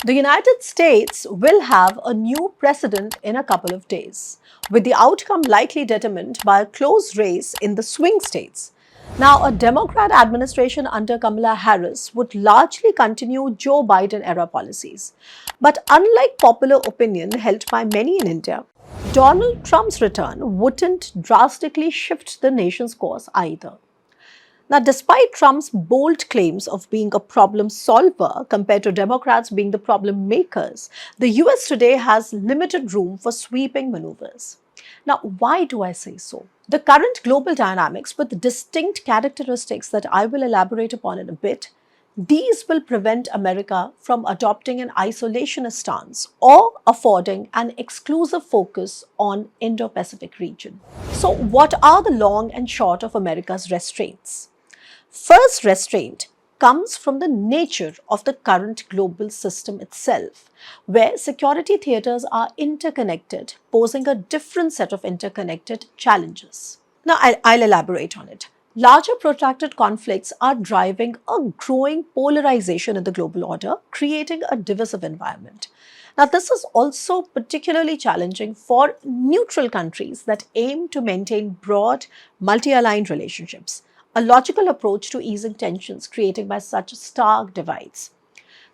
The United States will have a new president in a couple of days, with the outcome likely determined by a close race in the swing states. Now, a Democrat administration under Kamala Harris would largely continue Joe Biden era policies. But unlike popular opinion held by many in India, Donald Trump's return wouldn't drastically shift the nation's course either. Now, despite Trump's bold claims of being a problem solver compared to Democrats being the problem makers, the US today has limited room for sweeping maneuvers. Now, why do I say so? The current global dynamics, with distinct characteristics that I will elaborate upon in a bit, these will prevent America from adopting an isolationist stance or affording an exclusive focus on Indo-Pacific region. So, what are the long and short of America's restraints? First restraint comes from the nature of the current global system itself, where security theaters are interconnected, posing a different set of interconnected challenges. Now, I'll elaborate on it. Larger protracted conflicts are driving a growing polarization in the global order, creating a divisive environment. Now, this is also particularly challenging for neutral countries that aim to maintain broad, multi-aligned relationships, a logical approach to easing tensions created by such stark divides.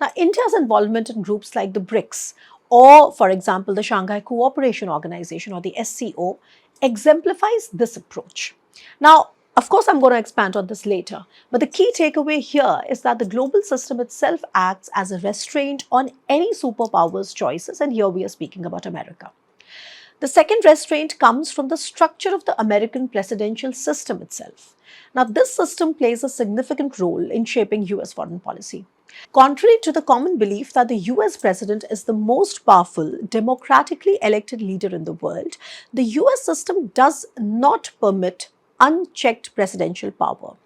Now, India's involvement in groups like the BRICS or, for example, the Shanghai Cooperation Organization or the SCO exemplifies this approach. Now, of course, I'm going to expand on this later, but the key takeaway here is that the global system itself acts as a restraint on any superpower's choices, and here we are speaking about America. The second restraint comes from the structure of the American presidential system itself. Now, this system plays a significant role in shaping US foreign policy. Contrary to the common belief that the US president is the most powerful, democratically elected leader in the world, the US system does not permit unchecked presidential power.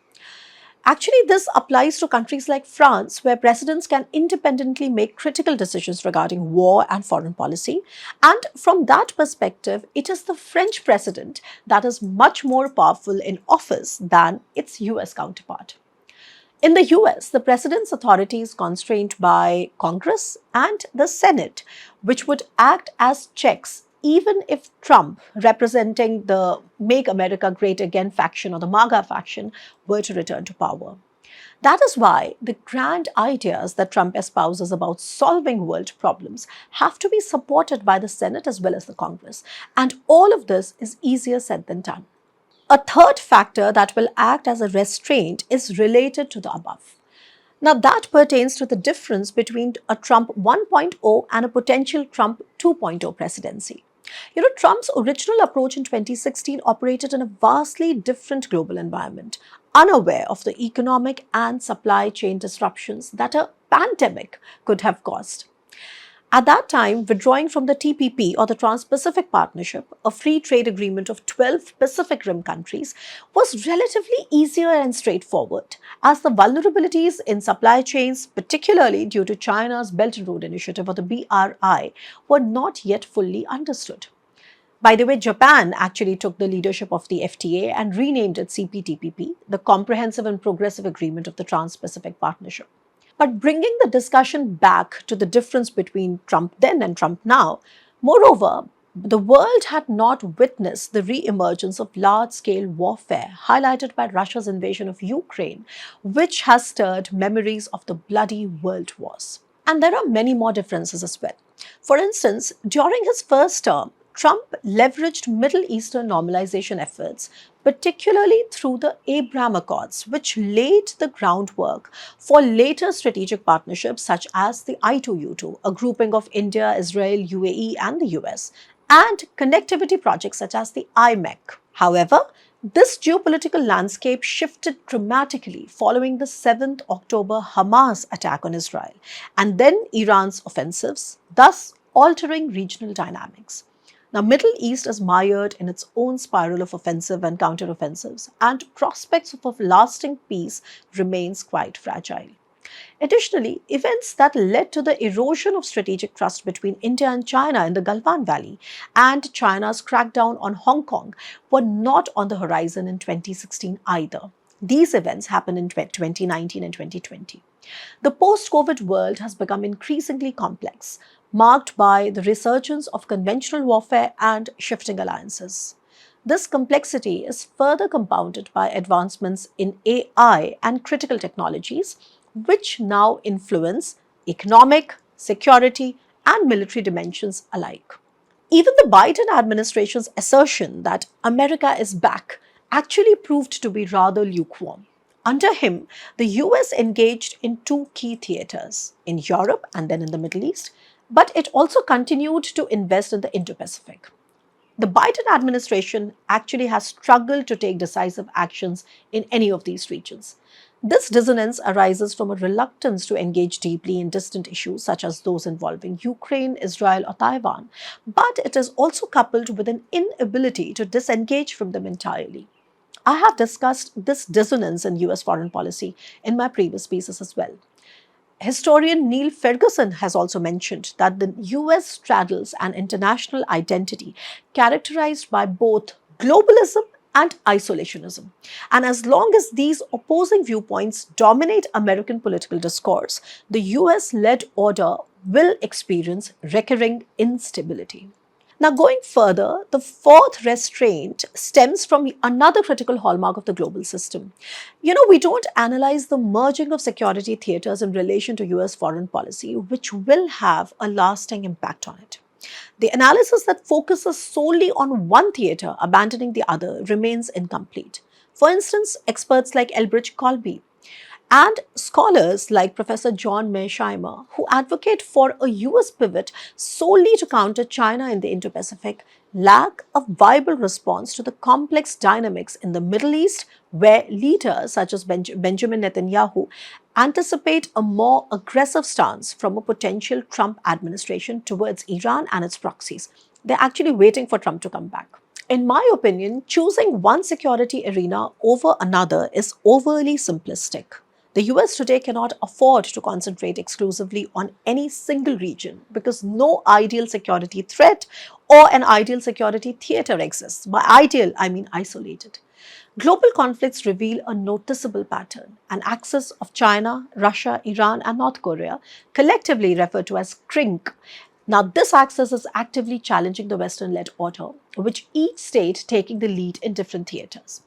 Actually, this applies to countries like France, where presidents can independently make critical decisions regarding war and foreign policy. And from that perspective, it is the French president that is much more powerful in office than its US counterpart. In the US, the president's authority is constrained by Congress and the Senate, which would act as checks even if Trump, representing the Make America Great Again faction or the MAGA faction, were to return to power. That is why the grand ideas that Trump espouses about solving world problems have to be supported by the Senate as well as the Congress. And all of this is easier said than done. A third factor that will act as a restraint is related to the above. Now, that pertains to the difference between a Trump 1.0 and a potential Trump 2.0 presidency. Trump's original approach in 2016 operated in a vastly different global environment, unaware of the economic and supply chain disruptions that a pandemic could have caused. At that time, withdrawing from the TPP or the Trans-Pacific Partnership, a free trade agreement of 12 Pacific Rim countries, was relatively easier and straightforward, as the vulnerabilities in supply chains, particularly due to China's Belt and Road Initiative or the BRI, were not yet fully understood. By the way, Japan actually took the leadership of the FTA and renamed it CPTPP, the Comprehensive and Progressive Agreement of the Trans-Pacific Partnership. But bringing the discussion back to the difference between Trump then and Trump now, moreover, the world had not witnessed the re-emergence of large-scale warfare highlighted by Russia's invasion of Ukraine, which has stirred memories of the bloody world wars. And there are many more differences as well. For instance, during his first term, Trump leveraged Middle Eastern normalization efforts, particularly through the Abraham Accords, which laid the groundwork for later strategic partnerships such as the I2U2, a grouping of India, Israel, UAE, and the US, and connectivity projects such as the IMEC. However, this geopolitical landscape shifted dramatically following the 7th October Hamas attack on Israel, and then Iran's offensives, thus altering regional dynamics. Now, Middle East is mired in its own spiral of offensive and counteroffensives, and prospects of a lasting peace remains quite fragile. Additionally, events that led to the erosion of strategic trust between India and China in the Galwan Valley and China's crackdown on Hong Kong were not on the horizon in 2016 either. These events happened in 2019 and 2020. The post-COVID world has become increasingly complex, marked by the resurgence of conventional warfare and shifting alliances. This complexity is further compounded by advancements in AI and critical technologies, which now influence economic, security, and military dimensions alike. Even the Biden administration's assertion that America is back actually proved to be rather lukewarm. Under him, the US engaged in two key theaters, in Europe and then in the Middle East, but it also continued to invest in the Indo Pacific. The Biden administration actually has struggled to take decisive actions in any of these regions. This dissonance arises from a reluctance to engage deeply in distant issues such as those involving Ukraine, Israel, or Taiwan, but it is also coupled with an inability to disengage from them entirely. I have discussed this dissonance in US foreign policy in my previous pieces as well. Historian Neil Ferguson has also mentioned that the US straddles an international identity characterized by both globalism and isolationism. And as long as these opposing viewpoints dominate American political discourse, the US led order will experience recurring instability. Now, going further, the fourth restraint stems from another critical hallmark of the global system. We don't analyze the merging of security theaters in relation to US foreign policy, which will have a lasting impact on it. The analysis that focuses solely on one theater, abandoning the other, remains incomplete. For instance, experts like Elbridge Colby and scholars like Professor John Mearsheimer, who advocate for a US pivot solely to counter China in the Indo Pacific, lack a viable response to the complex dynamics in the Middle East, where leaders such as Benjamin Netanyahu anticipate a more aggressive stance from a potential Trump administration towards Iran and its proxies. They're actually waiting for Trump to come back. In my opinion, choosing one security arena over another is overly simplistic. The US today cannot afford to concentrate exclusively on any single region because no ideal security threat or an ideal security theater exists. By ideal, I mean isolated. Global conflicts reveal a noticeable pattern. An axis of China, Russia, Iran, and North Korea, collectively referred to as CRINK. Now, this axis is actively challenging the Western led order, with each state taking the lead in different theaters.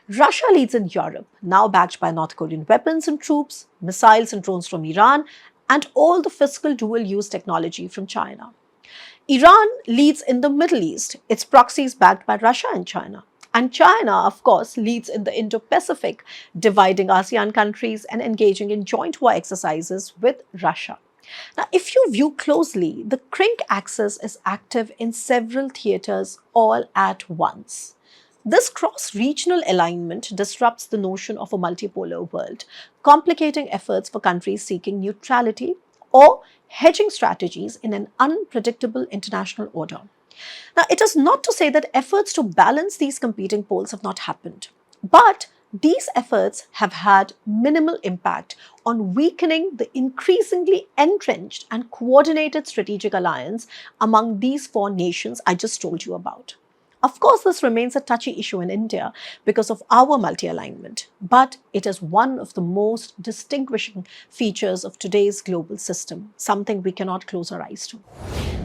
Russia leads in Europe, now backed by North Korean weapons and troops, missiles and drones from Iran, and all the fiscal dual use technology from China. Iran leads in the Middle East, its proxies backed by Russia and China. And China, of course, leads in the Indo Pacific, dividing ASEAN countries and engaging in joint war exercises with Russia. Now, if you view closely, the CRINK axis is active in several theaters all at once. This cross-regional alignment disrupts the notion of a multipolar world, complicating efforts for countries seeking neutrality or hedging strategies in an unpredictable international order. Now, it is not to say that efforts to balance these competing poles have not happened, but these efforts have had minimal impact on weakening the increasingly entrenched and coordinated strategic alliance among these four nations I just told you about. Of course, this remains a touchy issue in India because of our multi-alignment, but it is one of the most distinguishing features of today's global system, something we cannot close our eyes to.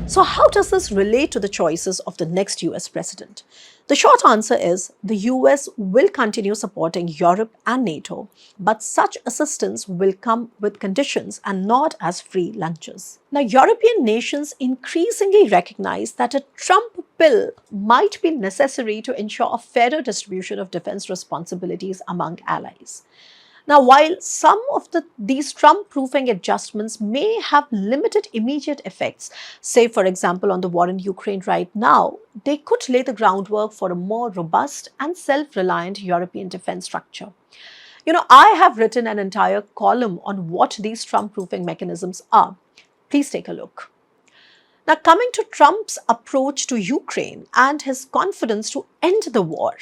So how does this relate to the choices of the next US president? The short answer is the US will continue supporting Europe and NATO, but such assistance will come with conditions and not as free lunches. Now, European nations increasingly recognize that a Trump bill might be necessary to ensure a fairer distribution of defense responsibilities among allies. Now, while some of these Trump-proofing adjustments may have limited immediate effects, say, for example, on the war in Ukraine right now, they could lay the groundwork for a more robust and self-reliant European defense structure. I have written an entire column on what these Trump-proofing mechanisms are. Please take a look. Now, coming to Trump's approach to Ukraine and his confidence to end the war,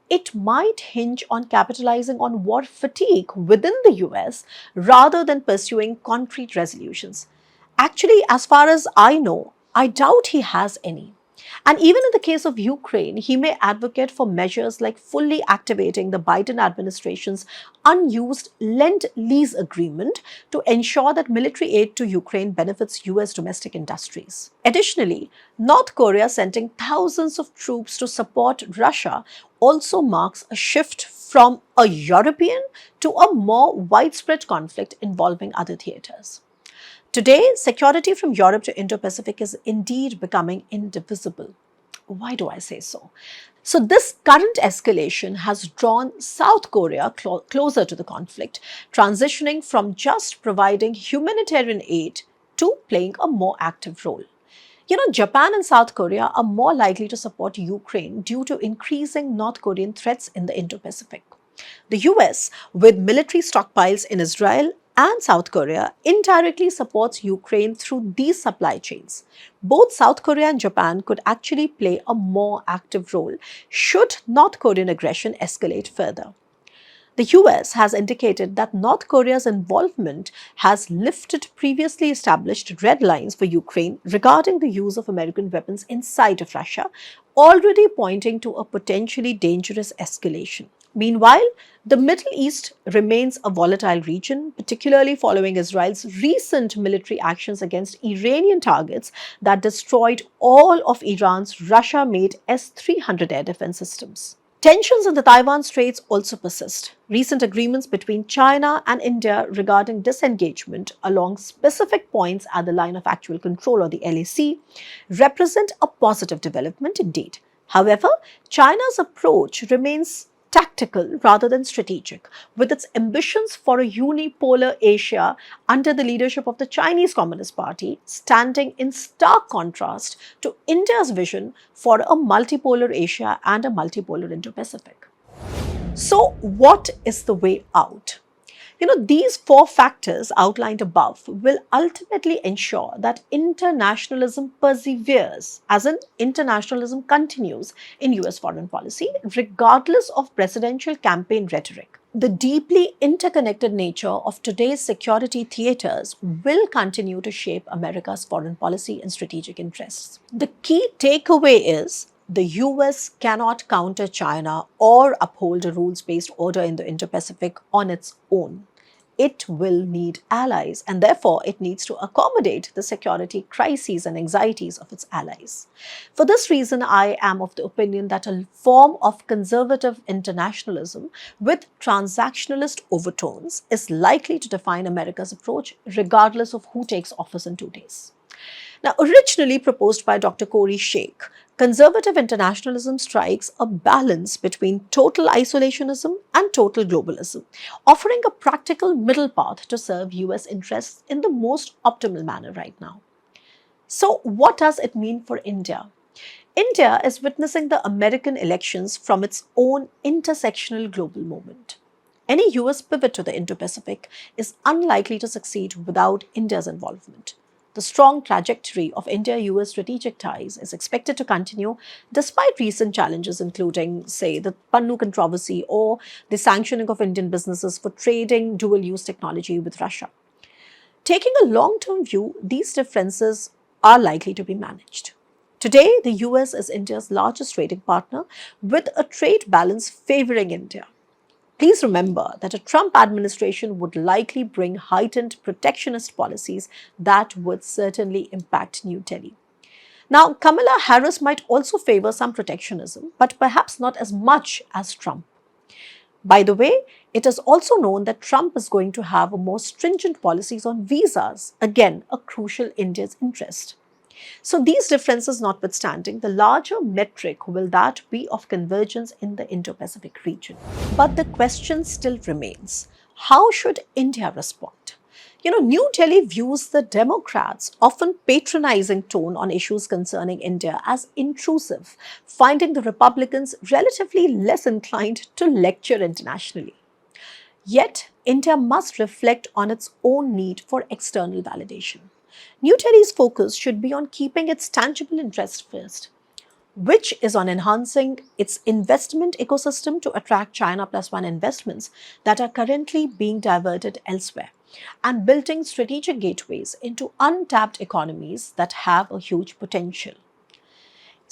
it might hinge on capitalizing on war fatigue within the US rather than pursuing concrete resolutions. Actually, as far as I know, I doubt he has any. And even in the case of Ukraine, he may advocate for measures like fully activating the Biden administration's unused Lend-Lease agreement to ensure that military aid to Ukraine benefits US domestic industries. Additionally, North Korea sending thousands of troops to support Russia also marks a shift from a European to a more widespread conflict involving other theaters. Today, security from Europe to Indo-Pacific is indeed becoming indivisible. Why do I say so? So, this current escalation has drawn South Korea closer to the conflict, transitioning from just providing humanitarian aid to playing a more active role. Japan and South Korea are more likely to support Ukraine due to increasing North Korean threats in the Indo-Pacific. The US, with military stockpiles in Israel and South Korea, indirectly supports Ukraine through these supply chains. Both South Korea and Japan could actually play a more active role should North Korean aggression escalate further. The US has indicated that North Korea's involvement has lifted previously established red lines for Ukraine regarding the use of American weapons inside of Russia, already pointing to a potentially dangerous escalation. Meanwhile, the Middle East remains a volatile region, particularly following Israel's recent military actions against Iranian targets that destroyed all of Iran's Russia-made S-300 air defense systems. Tensions in the Taiwan Straits also persist. Recent agreements between China and India regarding disengagement along specific points at the line of actual control, or the LAC, represent a positive development indeed. However, China's approach remains tactical rather than strategic, with its ambitions for a unipolar Asia under the leadership of the Chinese Communist Party standing in stark contrast to India's vision for a multipolar Asia and a multipolar Indo-Pacific. So, what is the way out? These four factors outlined above will ultimately ensure that internationalism perseveres, as in internationalism continues in US foreign policy, regardless of presidential campaign rhetoric. The deeply interconnected nature of today's security theaters will continue to shape America's foreign policy and strategic interests. The key takeaway is the US cannot counter China or uphold a rules-based order in the Indo-Pacific on its own. It will need allies, and therefore it needs to accommodate the security crises and anxieties of its allies. For this reason, I am of the opinion that a form of conservative internationalism with transactionalist overtones is likely to define America's approach, regardless of who takes office in 2 days. Now, originally proposed by Dr. Corey Sheikh, conservative internationalism strikes a balance between total isolationism and total globalism, offering a practical middle path to serve US interests in the most optimal manner right now. So, what does it mean for India? India is witnessing the American elections from its own intersectional global moment. Any US pivot to the Indo-Pacific is unlikely to succeed without India's involvement. The strong trajectory of India-US strategic ties is expected to continue despite recent challenges, including, say, the Pannu controversy or the sanctioning of Indian businesses for trading dual-use technology with Russia. Taking a long-term view, these differences are likely to be managed. Today, the US is India's largest trading partner, with a trade balance favoring India. Please remember that a Trump administration would likely bring heightened protectionist policies that would certainly impact New Delhi. Now, Kamala Harris might also favor some protectionism, but perhaps not as much as Trump. By the way, it is also known that Trump is going to have more stringent policies on visas, again, a crucial India's interest. So these differences notwithstanding, the larger metric will that be of convergence in the Indo-Pacific region. But the question still remains, how should India respond? New Delhi views the Democrats' often patronizing tone on issues concerning India as intrusive, finding the Republicans relatively less inclined to lecture internationally. Yet, India must reflect on its own need for external validation. New Delhi's focus should be on keeping its tangible interest first, which is on enhancing its investment ecosystem to attract China +1 investments that are currently being diverted elsewhere, and building strategic gateways into untapped economies that have a huge potential.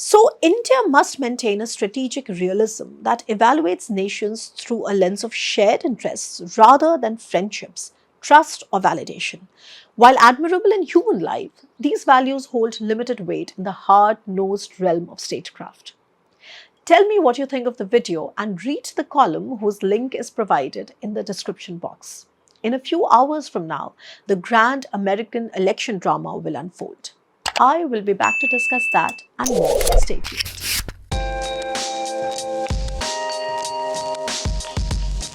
So, India must maintain a strategic realism that evaluates nations through a lens of shared interests rather than friendships, trust, or validation. While admirable in human life, these values hold limited weight in the hard nosed realm of statecraft. Tell me what you think of the video and read the column whose link is provided in the description box. In a few hours from now, the grand American election drama will unfold. I will be back to discuss that and more. Stay tuned.